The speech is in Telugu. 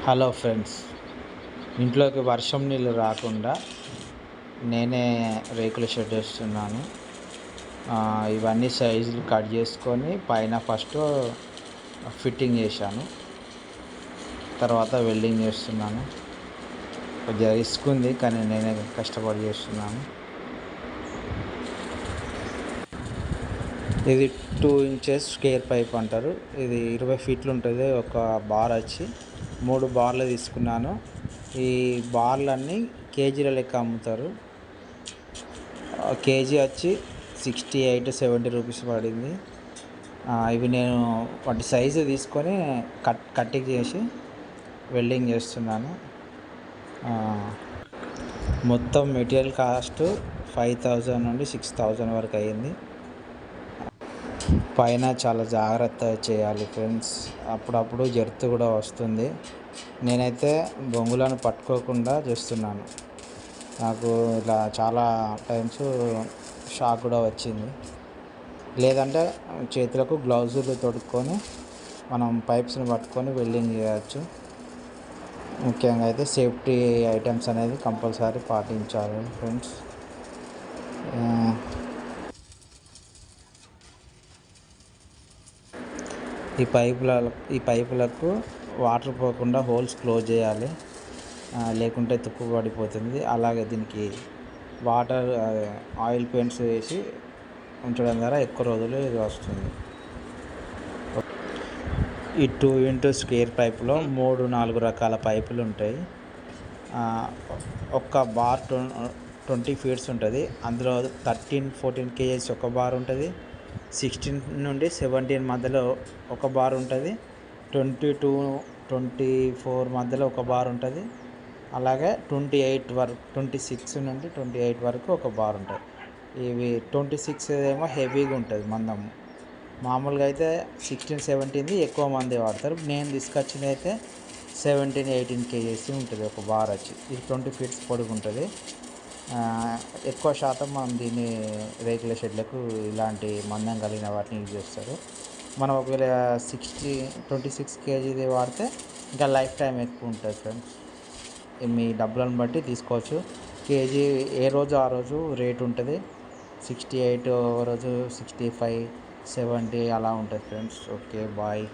హలో ఫ్రెండ్స్, ఇంట్లోకి వర్షం నీళ్ళు రాకుండా నేనే రేకుల షెడ్ వేస్తున్నాను. ఇవన్నీ సైజులు కట్ చేసుకొని పైన ఫస్ట్ ఫిట్టింగ్ చేశాను, తర్వాత వెల్డింగ్ చేస్తున్నాను. కొద్దిగా రిస్క్ ఉంది, కానీ నేనే కష్టపడి చేస్తున్నాను. ఇది 2 ఇంచెస్ స్క్వేర్ పైప్ అంటారు. ఇది 20 ఫీట్లు ఉంటుంది. ఒక బార్ వచ్చి 3 బార్లు తీసుకున్నాను. ఈ బార్లన్నీ కేజీల లెక్క అమ్ముతారు. కేజీ వచ్చి 68-70 రూపీస్ పడింది. ఇవి నేను వాటి సైజు తీసుకొని కట్టింగ్ చేసి వెల్డింగ్ చేస్తున్నాను. మొత్తం మెటీరియల్ కాస్ట్ 5000 నుండి 6000 వరకు అయ్యింది. పైన చాలా జాగ్రత్తగా చేయాలి ఫ్రెండ్స్. అప్పుడప్పుడు జర్తు కూడా వస్తుంది. నేనైతే బొంగులను పట్టుకోకుండా చేస్తున్నాను. నాకు ఇలా చాలా టైమ్స్ షాక్ కూడా వచ్చింది. లేదంటే చేతులకు గ్లౌజులు తొడుక్కొని మనం పైప్స్ని పట్టుకొని వెల్డింగ్ చేయవచ్చు. ముఖ్యంగా అయితే సేఫ్టీ ఐటమ్స్ అనేది కంపల్సరీ పాటించాలి ఫ్రెండ్స్. ఈ పైపులకు వాటర్ పోకుండా హోల్స్ క్లోజ్ చేయాలి, లేకుంటే తుప్పు పడిపోతుంది. అలాగే దీనికి వాటర్ ఆయిల్ పెయింట్స్ వేసి ఉంచడం ద్వారా ఎక్కువ రోజులు ఇది వస్తుంది. ఈ 2 ఇంటూ స్క్వేర్ పైపులో 3-4 రకాల పైపులు ఉంటాయి. ఒక్క బార్ 20 ఫీట్స్ ఉంటుంది. అందులో 13-14 కేజెస్ ఒక బార్ ఉంటుంది. 16 నుండి 17 మధ్యలో ఒక బార్ ఉంటుంది. 22-24 మధ్యలో ఒక బార్ ఉంటుంది. అలాగే 26 నుండి 28 వరకు ఒక బార్ ఉంటుంది. ఇవి 26 ఏమో హెవీగా ఉంటుంది మందము. మామూలుగా అయితే 16-17 ఎక్కువ మంది వాడతారు. నేను తీసుకొచ్చింది అయితే 17-18 కేజీస్ ఉంటుంది ఒక బార్ వచ్చి. ఇది 20 ఫీట్స్ పొడుగు ఉంటుంది. ఎక్కువ శాతం మనం దీన్ని రేకుల షెడ్లకు ఇలాంటి మందం కలిగిన వాటిని యూజ్ చేస్తారు. మనం ఒకవేళ 26 కేజీది వాడితే ఇంకా లైఫ్ టైం ఎక్కువ ఉంటుంది ఫ్రెండ్స్. మీ డబ్బులను బట్టి తీసుకోవచ్చు. కేజీ ఏ రోజు ఆ రోజు రేట్ ఉంటుంది. 68 రోజు 65-70 అలా ఉంటుంది ఫ్రెండ్స్. Okay, bye.